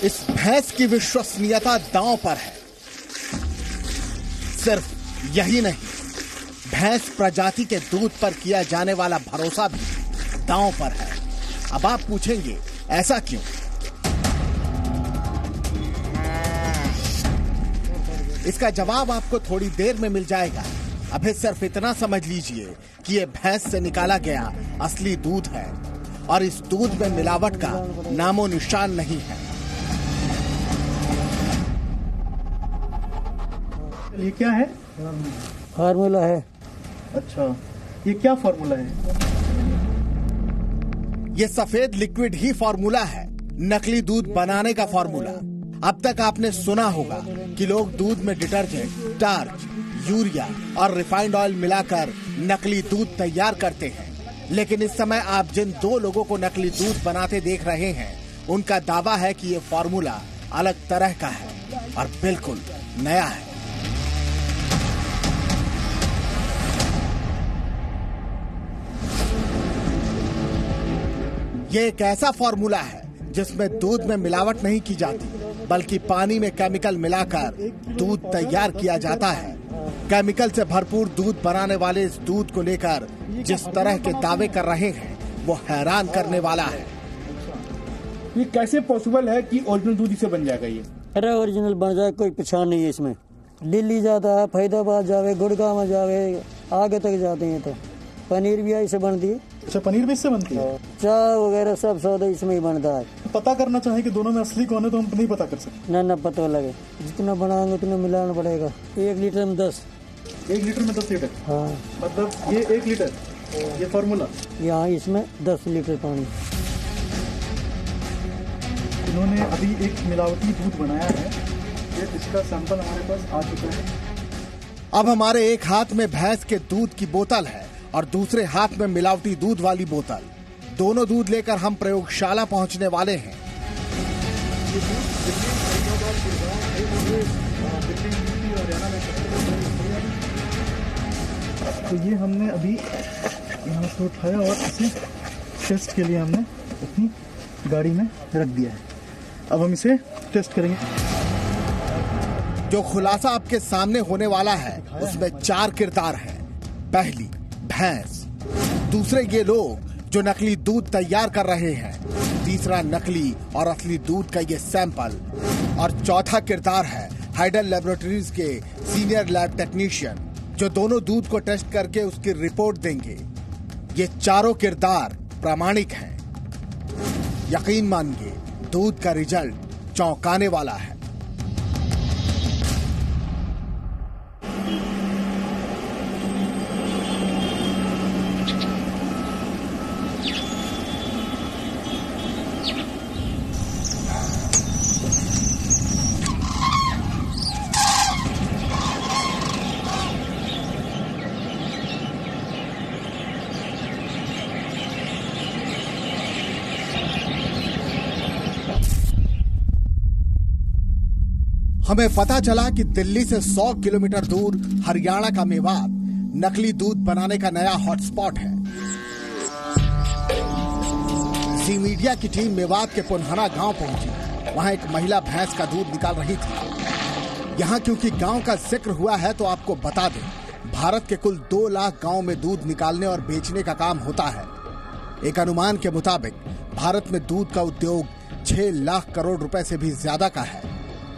इस भैंस की विश्वसनीयता दांव पर है। सिर्फ यही नहीं, भैंस प्रजाति के दूध पर किया जाने वाला भरोसा भी दांव पर है। अब आप पूछेंगे ऐसा क्यों? इसका जवाब आपको थोड़ी देर में मिल जाएगा। अभी सिर्फ इतना समझ लीजिए कि ये भैंस से निकाला गया असली दूध है और इस दूध में मिलावट का नामो निशान नहीं है। ये क्या है? फार्मूला है। अच्छा, ये क्या फार्मूला है? ये सफेद लिक्विड ही फार्मूला है, नकली दूध बनाने का फार्मूला। अब तक आपने सुना होगा कि लोग दूध में डिटर्जेंट, स्टार्च, यूरिया और रिफाइंड ऑयल मिलाकर नकली दूध तैयार करते हैं। लेकिन इस समय आप जिन दो लोगों को नकली दूध बनाते देख रहे हैं, उनका दावा है कि ये फार्मूला अलग तरह का है और बिल्कुल नया है। ये एक ऐसा फार्मूला है जिसमें दूध में मिलावट नहीं की जाती, बल्कि पानी में केमिकल मिलाकर दूध तैयार किया जाता है। केमिकल से भरपूर दूध बनाने वाले इस दूध को लेकर जिस तरह के दावे कर रहे हैं, वो हैरान करने वाला है। ये कैसे पॉसिबल है कि ओरिजिनल दूध इसे बन जाएगा? ये अरे ओरिजिनल बन जाए, कोई पहचान नहीं है इसमें। दिल्ली जाता है, फरीदाबाद जावे, गुड़गांव में जावे, आगे तक जाते हैं। तो पनीर भी ऐसे बनती है। अच्छा, पनीर भी इससे बनती है? चाय वगैरह सब सौदा इसमें ही बनता है। पता करना चाहे कि दोनों में असली कौन है तो हम नहीं पता कर सकते। ना पता लगे, जितना बनाएंगे उतना मिलाना पड़ेगा। 1 लीटर में 10। 1 लीटर में 10 लीटर? हाँ, मतलब ये 1 लीटर, ये फार्मूला। यहाँ इसमें 10 लीटर पानी। इन्होंने अभी एक मिलावटी दूध बनाया है, ये इसका सैंपल हमारे पास आ चुका है। अब हमारे एक हाथ में भैंस के दूध की बोतल है और दूसरे हाथ में मिलावटी दूध वाली बोतल। दोनों दूध लेकर हम प्रयोगशाला पहुंचने वाले हैं। तो ये हमने अभी यहाँ से उठाया और इसे टेस्ट के लिए हमने अपनी गाड़ी में रख दिया है। अब हम इसे टेस्ट करेंगे। जो खुलासा आपके सामने होने वाला है, उसमें 4 किरदार हैं। पहली, भैंस। दूसरे, ये लोग जो नकली दूध तैयार कर रहे हैं। तीसरा, नकली और असली दूध का ये सैंपल। और चौथा किरदार है हाइडल लैबोरेटरीज के सीनियर लैब टेक्नीशियन, जो दोनों दूध को टेस्ट करके उसकी रिपोर्ट देंगे। ये चारों किरदार प्रामाणिक हैं। यकीन मानिए, दूध का रिजल्ट चौंकाने वाला है। हमें पता चला कि दिल्ली से 100 किलोमीटर दूर हरियाणा का मेवात नकली दूध बनाने का नया हॉटस्पॉट है। जी मीडिया की टीम मेवात के पुनहरा गांव पहुंची। वहां एक महिला भैंस का दूध निकाल रही थी। यहां क्योंकि गांव का जिक्र हुआ है तो आपको बता दें, भारत के कुल 2 लाख गांव में दूध निकालने और बेचने का काम होता है। एक अनुमान के मुताबिक भारत में दूध का उद्योग 6 लाख करोड़ रुपए से भी ज्यादा का है।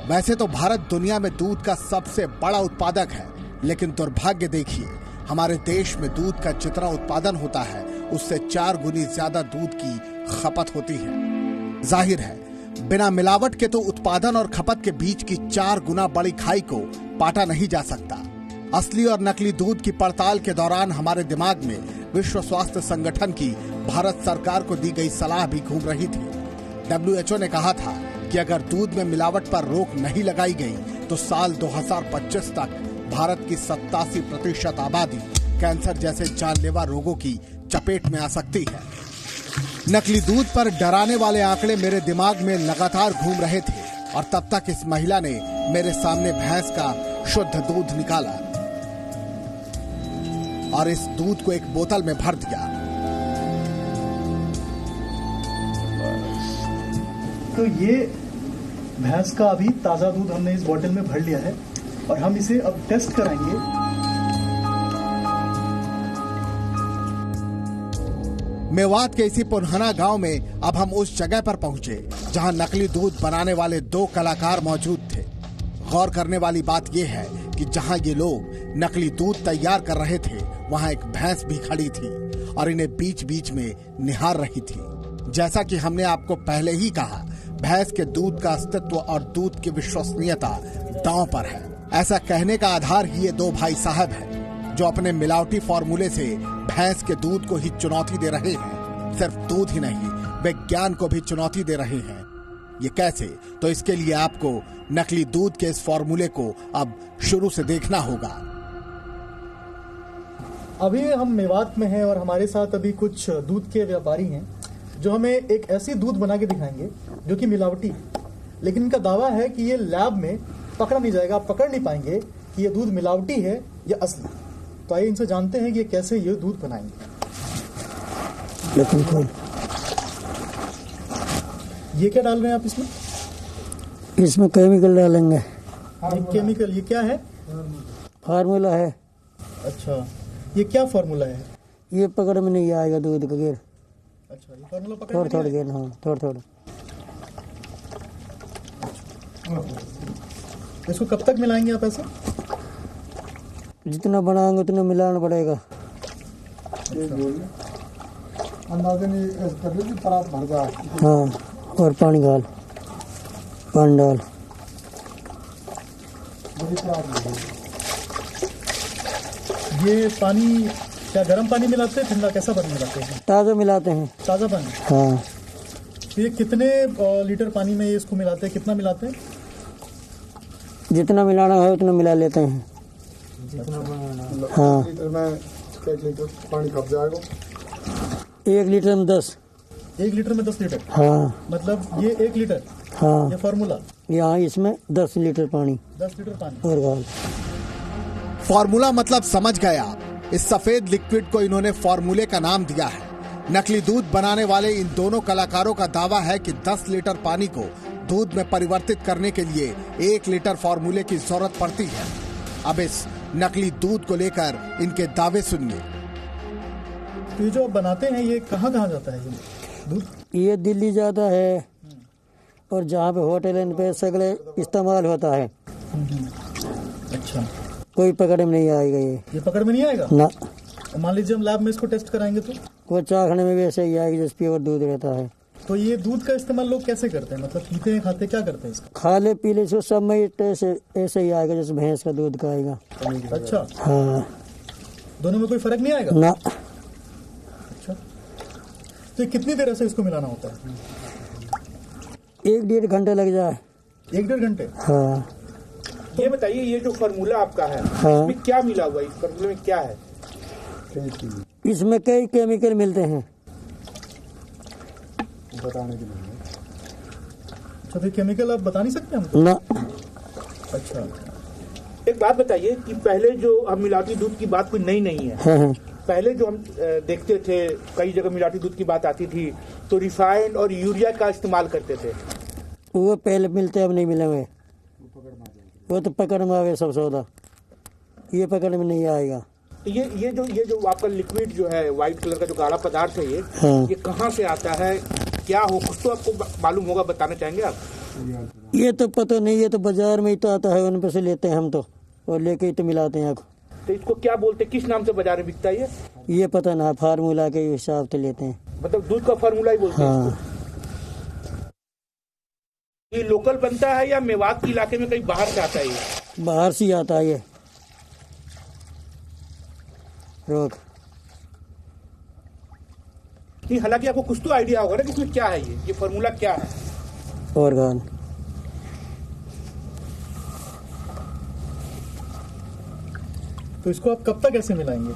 वैसे तो भारत दुनिया में दूध का सबसे बड़ा उत्पादक है, लेकिन दुर्भाग्य देखिए, हमारे देश में दूध का जितना उत्पादन होता है, उससे 4 गुनी ज्यादा दूध की खपत होती है। जाहिर है, बिना मिलावट के तो उत्पादन और खपत के बीच की 4 गुना बड़ी खाई को पाटा नहीं जा सकता। असली और नकली दूध की पड़ताल के दौरान हमारे दिमाग में विश्व स्वास्थ्य संगठन की भारत सरकार को दी गई सलाह भी घूम रही थी। WHO ने कहा था कि अगर दूध में मिलावट पर रोक नहीं लगाई गई तो साल 2025 तक भारत की 87% आबादी कैंसर जैसे जानलेवा रोगों की चपेट में आ सकती है। नकली दूध पर डराने वाले आंकड़े मेरे दिमाग में लगातार घूम रहे थे और तब तक इस महिला ने मेरे सामने भैंस का शुद्ध दूध निकाला और इस दूध को एक बोतल में भर दिया। तो ये भैंस का अभी ताज़ा दूध हमने इस बॉटल में भर लिया है और हम इसे अब टेस्ट कराएंगे। मेवात के इसी पुनहना गांव में अब हम उस जगह पर पहुंचे जहां नकली दूध बनाने वाले 2 कलाकार मौजूद थे। गौर करने वाली बात यह है कि जहां ये लोग नकली दूध तैयार कर रहे थे वहां एक भैंस भी खड़ी थी और इन्हें बीच बीच में निहार रही थी। जैसा कि हमने आपको पहले ही कहा, भैंस के दूध का अस्तित्व और दूध की विश्वसनीयता दांव पर है। ऐसा कहने का आधार ही ये 2 भाई साहब हैं जो अपने मिलावटी फॉर्मूले से भैंस के दूध को ही चुनौती दे रहे हैं। सिर्फ दूध ही नहीं, विज्ञान को भी चुनौती दे रहे हैं। ये कैसे? तो इसके लिए आपको नकली दूध के इस फॉर्मूले को अब शुरू से देखना होगा। अभी हम मेवात में हैं और हमारे साथ अभी कुछ दूध के व्यापारी हैं जो हमें एक ऐसी दूध बना के दिखाएंगे जो कि मिलावटी है, लेकिन इनका दावा है कि ये लैब में पकड़ा नहीं जाएगा, आप पकड़ नहीं पाएंगे कि ये दूध मिलावटी है या असली। तो आइए इनसे जानते हैं कि ये कैसे ये दूध बनाएंगे। ये क्या डाल रहे हैं आप इसमें? इसमें केमिकल डालेंगे। ये केमिकल, ये क्या है? फार्मूला है। अच्छा, ये क्या फार्मूला है? ये पकड़ में नहीं आएगा दूध का गिर। अच्छा, ये फार्मूला पकड़ थोड़ा थोड़ा गिर, हाँ थोड़ा थोड़ा। इसको कब तक मिलाएंगे आप ऐसे? जितना बनाएंगे उतना मिलाना पड़ेगा। अंदाजा नहीं कर लीजिए, परात भर जाए। हाँ, और पानी डाल, पानी डाल। ये पानी क्या गर्म पानी मिलाते हैं, ठंडा कैसा पानी मिलाते हैं? ताज़ा मिलाते हैं। ताज़ा पानी? हाँ। तो ये कितने लीटर पानी में इसको मिलाते हैं, कितना मिलाते हैं? जितना मिलाना है उतना मिला लेते हैं। हाँ। लीटर में 1 लीटर पानी कब जाएगा? 1 लीटर में 10। 1 लीटर में 10 लीटर? हाँ। मतलब ये 1 लीटर? हाँ। ये फार्मूला? यहाँ इसमें 10 लीटर पानी। 10 लीटर पानी और गाल। फॉर्मूला मतलब समझ गए आप। इस सफेद लिक्विड को इन्होंने फॉर्मूले का नाम दिया है। नकली दूध बनाने वाले इन दोनों कलाकारों का दावा है कि 10 लीटर पानी को दूध में परिवर्तित करने के लिए 1 लीटर फॉर्मूले की जरूरत पड़ती है। अब इस नकली दूध को लेकर इनके दावे सुनिए। तो ये जो आप बनाते हैं ये कहाँ कहाँ जाता है ये दूध? ये दिल्ली जाता है और जहाँ पे होटल इन पे सगले इस्तेमाल होता है। अच्छा, कोई पकड़ में नहीं आएगा ये पकड़ में नहीं आएगा ना। मान लीजिए हम लैब में इसको टेस्ट कराएंगे तो वो चाखने में वैसे ही आएगी जैसे प्योर दूध रहता है। तो ये दूध का इस्तेमाल लोग कैसे करते हैं, मतलब पीते हैं, खाते, क्या करते हैं इसका? खा ले पी ले सो सब में ऐसे ही आएगा जैसे भैंस का दूध का आएगा। अच्छा, हाँ। दोनों में कोई फर्क नहीं आएगा ना। अच्छा, तो ये कितनी देर से इसको मिलाना होता है? 1-1.5 घंटे लग जाए। 1-1.5 घंटे? हाँ। ये बताइए, ये जो फार्मूला आपका है, हाँ। इसमें क्या मिला हुआ है? इस फार्मूले में क्या है? इसमें कई केमिकल मिलते हैं। बताने के लिए। अच्छा, तो केमिकल आप बता नहीं सकते हमको? ना। अच्छा, एक बात बताइए कि पहले जो हम मिलावटी दूध की बात कोई नई नहीं है। हाँ। पहले जो हम देखते थे, कई जगह मिलावटी दूध की बात आती थी तो रिफाइंड और यूरिया का इस्तेमाल करते थे। वो पहले मिलते अब नहीं मिले हुए। वो तो पकड़ में आवे सब सौदा, ये पकड़ में नहीं आएगा। ये जो आपका लिक्विड जो है, व्हाइट कलर का जो गाढ़ा पदार्थ है, हाँ। ये कहाँ से आता है, क्या हो, कुछ तो आपको मालूम होगा, बताना चाहेंगे आप? ये तो पता नहीं, ये तो बाजार में ही तो आता है, उन पे से लेते हैं हम तो, और लेके ही तो मिलाते हैं। तो इसको क्या बोलते हैं, किस नाम से बाजार में बिकता है ये पता ना, फार्मूला के हिसाब से लेते हैं। मतलब दूध का फार्मूला ही बोलते हैं हाँ। इसको। ये लोकल बनता है या मेवात के इलाके में कहीं बाहर से आता है? ये बाहर से ही आता है ये। रोक नहीं, हालांकि आपको कुछ तो आइडिया होगा ना कि इसमें क्या है, ये फार्मूला क्या है? और गान। तो इसको आप कब तक ऐसे मिलाएंगे?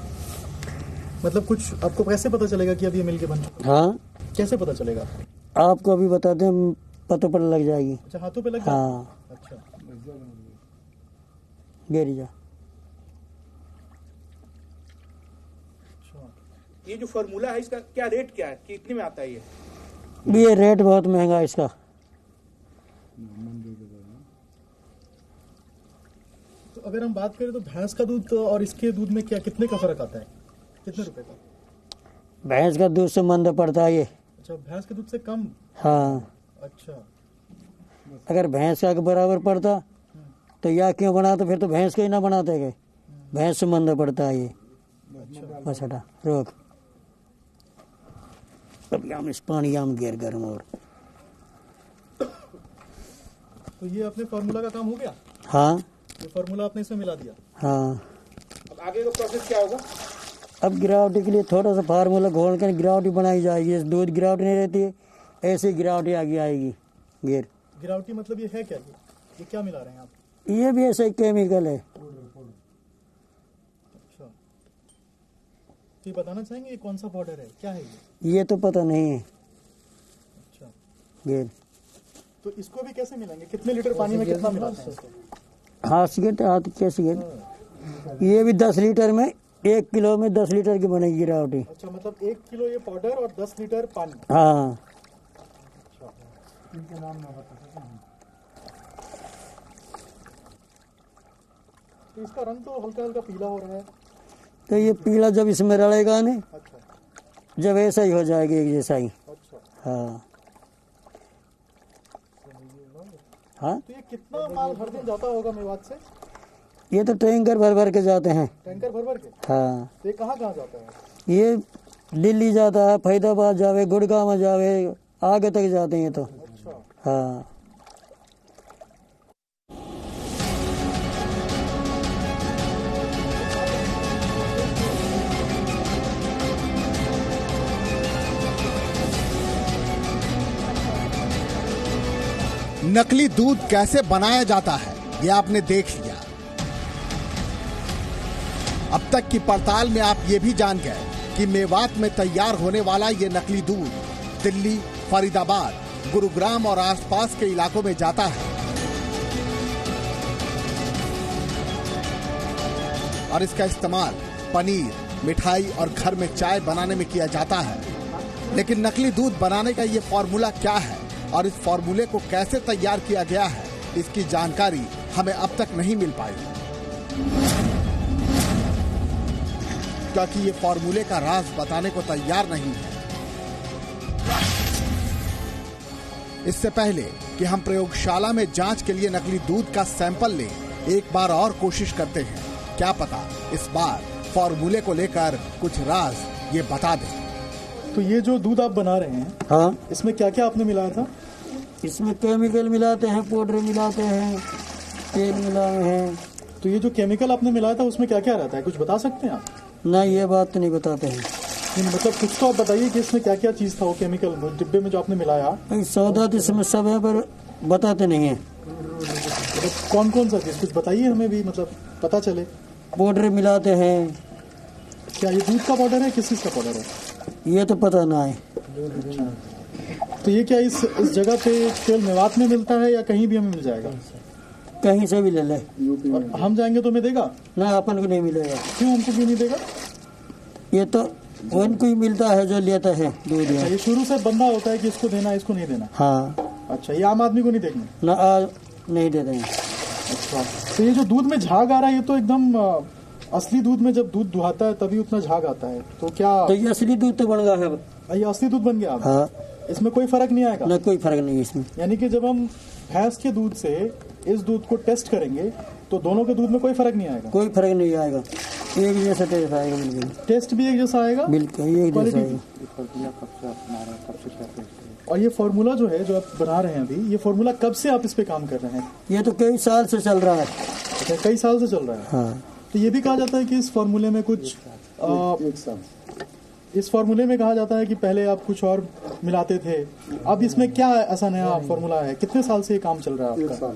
मतलब कुछ आपको कैसे पता चलेगा कि अब ये मिलके बन चुका? हाँ, कैसे पता चलेगा? आपको अभी बता दें, पता पर लग जाएगी। अच्छा, हाथों पे लग जाएगा? हाँ। अच्छा, गेरी जा। ये जो फार्मूला है इसका क्या रेट क्या है, कितने में आता है ये? ये रेट बहुत महंगा है इसका। तो अगर हम बात करें तो भैंस का दूध और इसके दूध में क्या कितने का फर्क आता है, कितने रुपए का? भैंस का दूध से मंदा पड़ता है ये। अच्छा, भैंस के दूध से कम? हाँ, अच्छा। अगर भैंस का बराबर पड़ता तो या क्यों बनाते, फिर तो भैंस का ही ना बनाते गए। भैंस से मंदा पड़ता है ये। बस हटा रोक। अब हम इस पानी हम गिर गर्म और तो ये अपने फार्मूला का काम हो गया? हाँ, ये फार्मूला आपने इसमें मिला दिया? हाँ। अब आगे का प्रोसेस क्या होगा? अब गिरावटी के लिए थोड़ा सा फार्मूला घोल कर गिरावटी बनाई जाएगी। दूध गिरावटी नहीं रहती है, ऐसी गिरावटी आगे आएगी। गिर गिरावटी मतलब ये है क्या? ये क्या मिला रहे हैं आप? ये भी ऐसा ही केमिकल है। अच्छा, तो ये बताना चाहेंगे ये कौन सा पाउडर है, क्या है ये तो पता नहीं है। अच्छा, गिर तो इसको भी कैसे मिलाएंगे? कितने लीटर पानी में कितना मिलाते हैं इसको? हाथ कैसे गिर? ये भी 10 लीटर में 1 किलो में 10 लीटर की बनेगी गिरावटी। अच्छा, मतलब 1 किलो ये पाउडर और 10 लीटर पानी। हाँ। तो इसका रंग तो हल्का हल्का पीला हो रहा है। तो ये पीला जब इसमें रलेगा नहीं, अच्छा जब ऐसा ही हो जाएगा एक जैसा ही। अच्छा। हाँ हाँ। तो ये कितना माल हर दिन जाता होगा मेवात से? ये तो टैंकर भर भर के जाते हैं। टैंकर भर भर के? हाँ। तो ये कहाँ कहाँ जाता है? ये दिल्ली जाता है, फरीदाबाद जावे, गुड़गांव जावे, आगे तक जाते हैं। तो अच्छा। हाँ। नकली दूध कैसे बनाया जाता है ये आपने देख लिया। अब तक की पड़ताल में आप ये भी जान गए कि मेवात में तैयार होने वाला ये नकली दूध दिल्ली, फरीदाबाद, गुरुग्राम और आसपास के इलाकों में जाता है और इसका इस्तेमाल पनीर, मिठाई और घर में चाय बनाने में किया जाता है। लेकिन नकली दूध बनाने का ये फॉर्मूला क्या है और इस फॉर्मूले को कैसे तैयार किया गया है, इसकी जानकारी हमें अब तक नहीं मिल पाई, क्योंकि ये फॉर्मूले का राज बताने को तैयार नहीं है। इससे पहले कि हम प्रयोगशाला में जांच के लिए नकली दूध का सैंपल लें, एक बार और कोशिश करते हैं। क्या पता इस बार फॉर्मूले को लेकर कुछ राज ये बता दें। तो ये जो दूध आप बना रहे हैं, हाँ, इसमें क्या क्या आपने मिलाया था? इसमें केमिकल मिलाते हैं, पाउडर मिलाते हैं, तेल मिलाए हैं। तो ये जो केमिकल आपने मिलाया था उसमें क्या क्या रहता है, कुछ बता सकते हैं आप? नहीं, ये बात तो नहीं बताते हैं। मतलब कुछ तो आप बताइए कि इसमें क्या क्या चीज था वो केमिकल डिब्बे में जो आपने मिलाया। सौदा तो इसमें सब है पर बताते नहीं है। मतलब कौन कौन सा चीज कुछ बताइए हमें भी, मतलब पता चले। पाउडर मिलाते हैं। क्या ये दूध का पाउडर है, किस चीज का पाउडर है? ये तो पता ना है। तो ये क्या इस जगह पे केवल मेवात में मिलता है या कहीं भी हमें मिल जाएगा? कहीं से भी ले ले। और हम जाएंगे तो हमें देगा? ना, अपन को नहीं मिलेगा। क्यों, हमको क्यों नहीं देगा? ये तो उनको ही मिलता है जो लेता है दूध। ये शुरू से बंधा होता है कि इसको देना इसको नहीं देना? हाँ। अच्छा, ये आम आदमी को नहीं देखना? ना, आज नहीं देते हैं। अच्छा, तो ये जो दूध में झाग आ रहा है ये तो एकदम असली दूध में जब दूध दुहाता है तभी उतना झाग आता है, तो क्या तो ये असली दूध तो बन गया है। ये असली दूध बन गया अब? हाँ। इसमें कोई फर्क नहीं आएगा? ना, कोई फर्क नहीं है इसमें। यानी कि जब हम भैंस के दूध से इस दूध को टेस्ट करेंगे तो दोनों के दूध में कोई फर्क नहीं आएगा? कोई फर्क नहीं आएगा, एक जैसा टेस्ट आएगा। बिल्कुल टेस्ट भी एक जैसा आएगा? बिल्कुल एक जैसा आएगा। और ये फॉर्मूला जो है जो आप बना रहे हैं अभी, ये फॉर्मूला कब से आप इस पे काम कर रहे हैं? ये तो कई साल से चल रहा है। अच्छा, कई साल से चल रहा है। हाँ। तो ये भी कहा जाता है कि इस फॉर्मूले में कुछ इस फॉर्मूले में कहा जाता है कि पहले आप कुछ और मिलाते थे, अब इसमें क्या ऐसा नया फॉर्मूला है? कितने साल से ये काम चल रहा है आपका?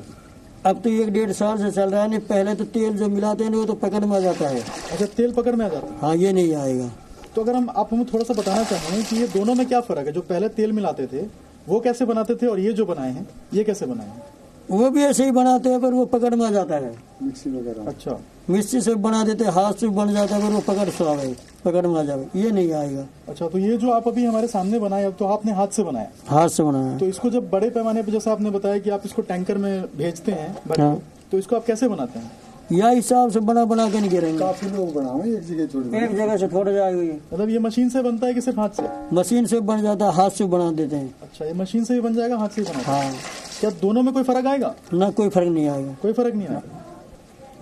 अब तो 1-1.5 साल से चल रहा है। नहीं, पहले तो तेल जो मिलाते हैं वो तो पकड़ में आ जाता है। अच्छा, तेल पकड़ में आ जाता है? हाँ, ये नहीं आएगा। तो अगर आप हमें थोड़ा सा बताना चाहें कि ये दोनों में क्या फर्क है? जो पहले तेल मिलाते थे वो कैसे बनाते थे और ये जो बनाए हैं ये कैसे बनाए हैं? वो भी ऐसे ही बनाते हैं पर वो पकड़ में आ जाता है। मिक्सी वगैरह? अच्छा, मिक्सी से बना देते, हाथ से बन जाता है पर वो पकड़ में आ जाए, ये नहीं आएगा। अच्छा, तो ये जो आप अभी हमारे सामने बनाए तो आपने हाथ से बनाया? हाथ से बनाया। तो इसको जब बड़े पैमाने पर, जैसे आपने बताया कि आप इसको टैंकर में भेजते हैं हाँ। तो इसको आप कैसे बनाते हैं? यह हिसाब से बना बना के नहीं गिरेंगे। काफी लोग बनाओ एक जगह छोड़ एक जगह से थोड़ा जाएगी। मतलब ये मशीन से बनता है कि सिर्फ हाथ से? मशीन से बन जाता है, हाथ से बना देते हैं। अच्छा, ये मशीन से भी बन जाएगा, हाथ से भी बना? हाँ। क्या दोनों में कोई फर्क आएगा? ना, कोई फर्क नहीं आएगा। कोई फर्क नहीं आएगा।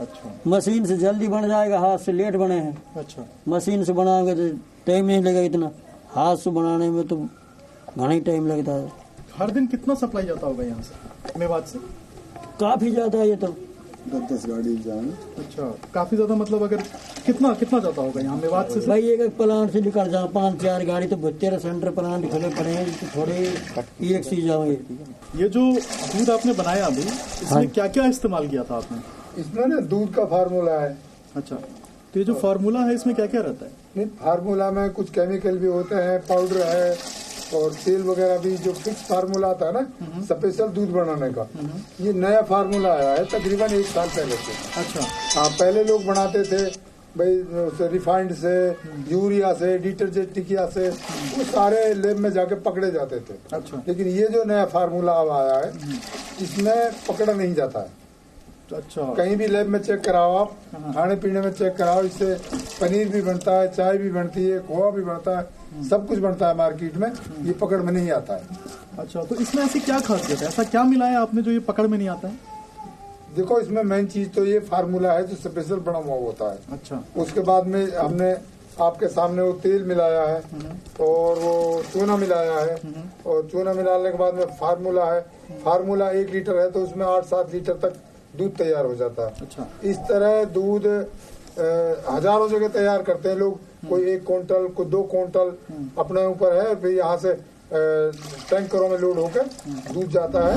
अच्छा, मशीन से जल्दी बन जाएगा, हाथ से लेट बने हैं। अच्छा, मशीन से बनाओगे तो टाइम नहीं लगेगा इतना, हाथ से बनाने में तो घना ही टाइम लगता है। हर दिन कितना सप्लाई जाता होगा यहाँ से, मेवात से? काफी ज्यादा है ये तो, 10 गाड़ी जाए। अच्छा, काफी ज्यादा। मतलब अगर कितना जाता होगा यहाँ मेवात से? भाई एक प्लांट से निकल जाओ 5-4 गाड़ी तो 13 सेंटर प्लांट खुले पड़े हैं, तो थोड़े एक चीज जाओगे। ये जो दूध आपने बनाया अभी, इसमें क्या क्या इस्तेमाल किया था आपने? इसमें ना दूध का फार्मूला है। अच्छा, तो ये जो फार्मूला है इसमें क्या क्या रहता है? नहीं, फार्मूला में कुछ केमिकल भी होते हैं, पाउडर है और तेल वगैरह भी। जो फिक्स फार्मूला आता है ना स्पेशल दूध बनाने का, ये नया फार्मूला आया है तकरीबन 1 साल पहले से। अच्छा। हाँ, पहले लोग बनाते थे भाई रिफाइंड से, यूरिया से, डिटर्जेंट टिकिया से, वो सारे लैब में जाके पकड़े जाते थे। अच्छा। लेकिन ये जो नया फार्मूला अब आया है, इसमें पकड़ा नहीं जाता है। अच्छा, कहीं भी लैब में चेक कराओ आप, खाने पीने में चेक कराओ, इससे पनीर भी बनता है, चाय भी बनती है, खोआ भी बनता है, सब कुछ बनता है मार्केट में, ये पकड़ में नहीं आता है। अच्छा, तो इसमें ऐसी क्या खासियत है, ऐसा क्या मिलाया आपने जो ये पकड़ में नहीं आता है? देखो, इसमें मेन चीज तो ये फार्मूला है जो स्पेशल बना हुआ होता है। अच्छा। उसके बाद में हमने आपके सामने वो तेल मिलाया है और वो चूना मिलाया है, और चूना मिलाने के बाद में फार्मूला है। फार्मूला 1 लीटर है तो उसमें 8-7 लीटर तक दूध तैयार हो जाता है। अच्छा। इस तरह दूध हजारों जगह तैयार करते हैं लोग, कोई 1 क्विंटल, कोई 2 क्विंटल, अपने ऊपर है। फिर यहाँ से टैंकरों में लोड होकर दूध जाता है।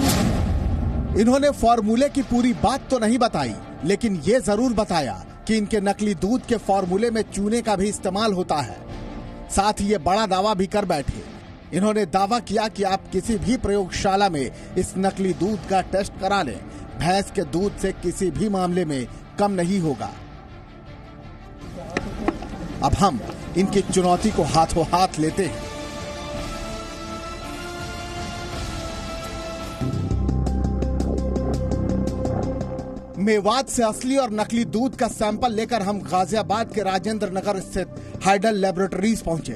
इन्होंने फार्मूले की पूरी बात तो नहीं बताई, लेकिन ये जरूर बताया कि इनके नकली दूध के फार्मूले में चूने का भी इस्तेमाल होता है। साथ ही ये बड़ा दावा भी कर बैठे। इन्होंने दावा किया कि आप किसी भी प्रयोगशाला में इस नकली दूध का टेस्ट करा लें, भैंस के दूध से किसी भी मामले में कम नहीं होगा। अब हम इनकी चुनौती को हाथों हाथ लेते हैं। मेवात से असली और नकली दूध का सैंपल लेकर हम गाजियाबाद के राजेंद्र नगर स्थित हाइडल लैबोरेटरीज पहुंचे।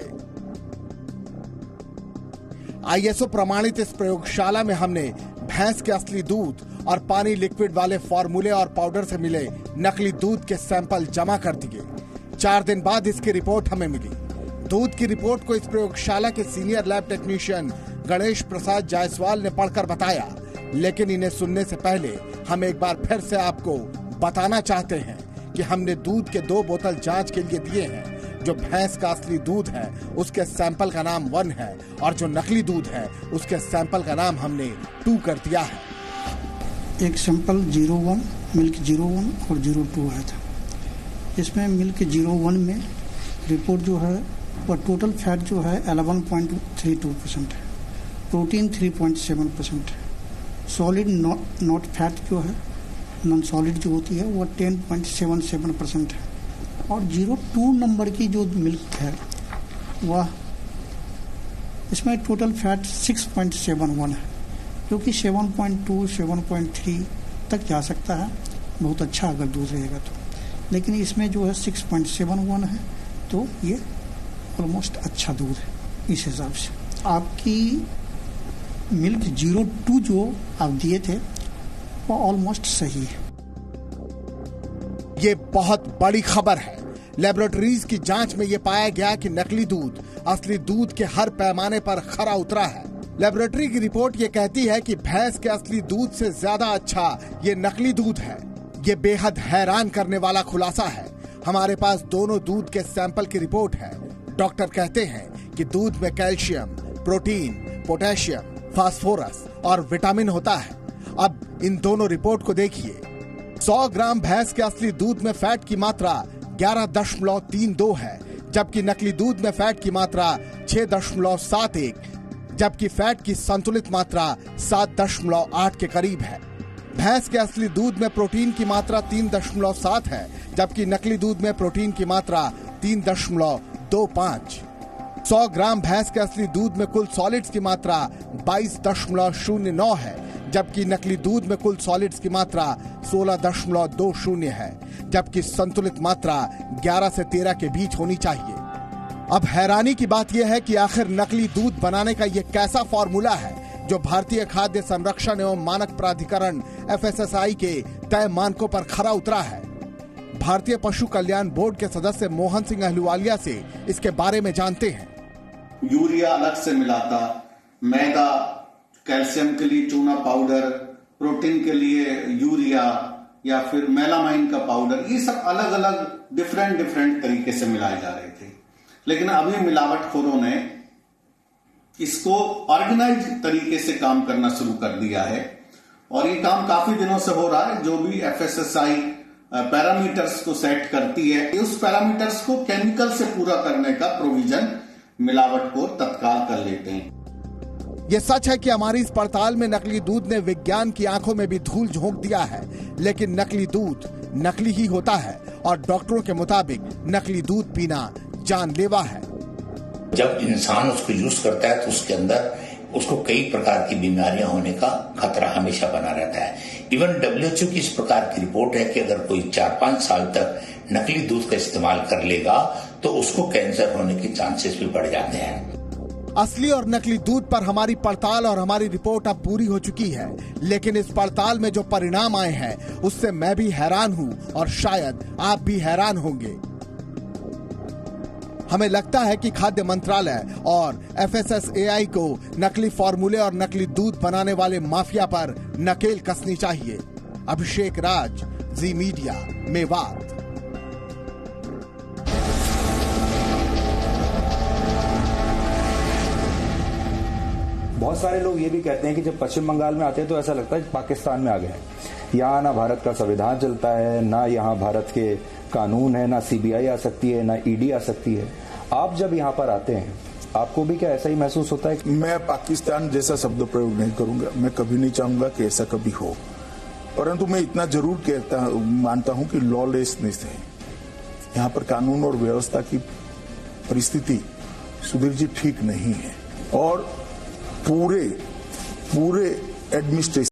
ISO प्रमाणित इस प्रयोगशाला में हमने भैंस के असली दूध और पानी लिक्विड वाले फार्मूले और पाउडर से मिले नकली दूध के सैंपल जमा कर दिए। 4 दिन बाद इसकी रिपोर्ट हमें मिली। दूध की रिपोर्ट को इस प्रयोगशाला के senior lab technician Ganesh Prasad Jaiswal ने पढ़कर बताया, लेकिन इन्हें सुनने से पहले हम एक बार फिर से आपको बताना चाहते हैं कि हमने दूध के 2 बोतल जांच के लिए दिए हैं। जो भैंस का असली दूध है उसके सैंपल का नाम 1 है और जो नकली दूध है उसके सैंपल का नाम हमने 2 कर दिया है। एक सैंपल 01, मिल्क 01 और 02 आया था। इसमें मिल्क 01 में रिपोर्ट जो है वह टोटल फैट जो है 11.32% है, प्रोटीन 3.7% है, सॉलिड नॉट फैट जो है नॉन सॉलिड जो होती है वो 10.77% है, और 02 नंबर की जो मिल्क है वह इसमें टोटल फैट 6.71 है, जो कि 7.2 7.3 तक जा सकता है, बहुत अच्छा अगर दूध रहेगा तो। लेकिन इसमें जो है 6.71 है, तो ये ऑलमोस्ट अच्छा दूध है। इस हिसाब से आपकी मिल्क 02 जो आप दिए थे वो ऑलमोस्ट सही है। ये बहुत बड़ी खबर है। लेबोरेटरीज की जांच में ये पाया गया कि नकली दूध असली दूध के हर पैमाने पर खरा उतरा है। लेबोरेटरी की रिपोर्ट ये कहती है कि भैंस के असली दूध से ज्यादा अच्छा ये नकली दूध है। ये बेहद हैरान करने वाला खुलासा है। हमारे पास दोनों दूध के सैंपल की रिपोर्ट है। डॉक्टर कहते हैं कि दूध में कैल्शियम, प्रोटीन, पोटेशियम, फास्फोरस और विटामिन होता है। अब इन दोनों रिपोर्ट को देखिए। 100 ग्राम भैंस के असली दूध में फैट की मात्रा 11.32 है, जबकि नकली दूध में फैट की मात्रा 6.71, जबकि फैट की संतुलित मात्रा 7.8 के करीब है। भैंस के असली दूध में प्रोटीन की मात्रा 3.7 है, जबकि नकली दूध में प्रोटीन की मात्रा 3.25। 100 ग्राम भैंस के असली दूध में कुल सॉलिड्स की मात्रा 22.09 है, जबकि नकली दूध में कुल सॉलिड्स की मात्रा 16.20 है, जबकि संतुलित मात्रा 11 से 13 के बीच होनी चाहिए। अब हैरानी की बात यह है कि आखिर नकली दूध बनाने का यह कैसा फॉर्मूला है जो भारतीय खाद्य संरक्षण एवं मानक प्राधिकरण FSSAI के तय मानकों पर खरा उतरा है। भारतीय पशु कल्याण बोर्ड के सदस्य मोहन सिंह अहलूवालिया से इसके बारे में जानते हैं। यूरिया अलग से मिलाता, मैदा, कैल्शियम के लिए चूना पाउडर, प्रोटीन के लिए यूरिया या फिर मेलामाइन का पाउडर, ये सब अलग अलग डिफरेंट तरीके से मिलाए जा रहे थे। लेकिन अभी मिलावटखोरों ने इसको ऑर्गेनाइज तरीके से काम करना शुरू कर दिया है और ये काम काफी दिनों से हो रहा है। जो भी FSSAI पैरामीटर्स को सेट करती है, उस पैरामीटर्स को केमिकल से पूरा करने का प्रोविजन मिलावटखोर तत्काल कर लेते हैं। ये सच है कि हमारी इस पड़ताल में नकली दूध ने विज्ञान की आंखों में भी धूल झोंक दिया है, लेकिन नकली दूध नकली ही होता है और डॉक्टरों के मुताबिक नकली दूध पीना जानलेवा है। जब इंसान उसको यूज करता है तो उसके अंदर उसको कई प्रकार की बीमारियां होने का खतरा हमेशा बना रहता है। इवन WHO की इस प्रकार की रिपोर्ट है कि अगर कोई 4-5 साल तक नकली दूध का इस्तेमाल कर लेगा तो उसको कैंसर होने के चांसेस भी बढ़ जाते हैं। असली और नकली दूध पर हमारी पड़ताल और हमारी रिपोर्ट अब पूरी हो चुकी है, लेकिन इस पड़ताल में जो परिणाम आए हैं उससे मैं भी हैरान हूं और शायद आप भी हैरान होंगे। हमें लगता है कि खाद्य मंत्रालय और FSSAI को नकली फॉर्मूले और नकली दूध बनाने वाले माफिया पर नकेल कसनी चाहिए। अभिषेक राज, जी मीडिया, मेवात। बहुत सारे लोग ये भी कहते हैं कि जब पश्चिम बंगाल में आते हैं तो ऐसा लगता है पाकिस्तान में आ गए। यहाँ ना भारत का संविधान चलता है, ना यहाँ भारत के कानून है, ना CBI आ सकती है, ना ED आ सकती है। आप जब यहाँ पर आते हैं आपको भी क्या ऐसा ही महसूस होता है? मैं पाकिस्तान जैसा शब्द प्रयोग नहीं करूंगा, मैं कभी नहीं चाहूंगा कि ऐसा कभी हो, परंतु मैं इतना जरूर मानता हूं कि लॉलेसनेस है यहाँ पर। कानून और व्यवस्था की परिस्थिति सुधीर जी ठीक नहीं है और पूरे एडमिनिस्ट्रेशन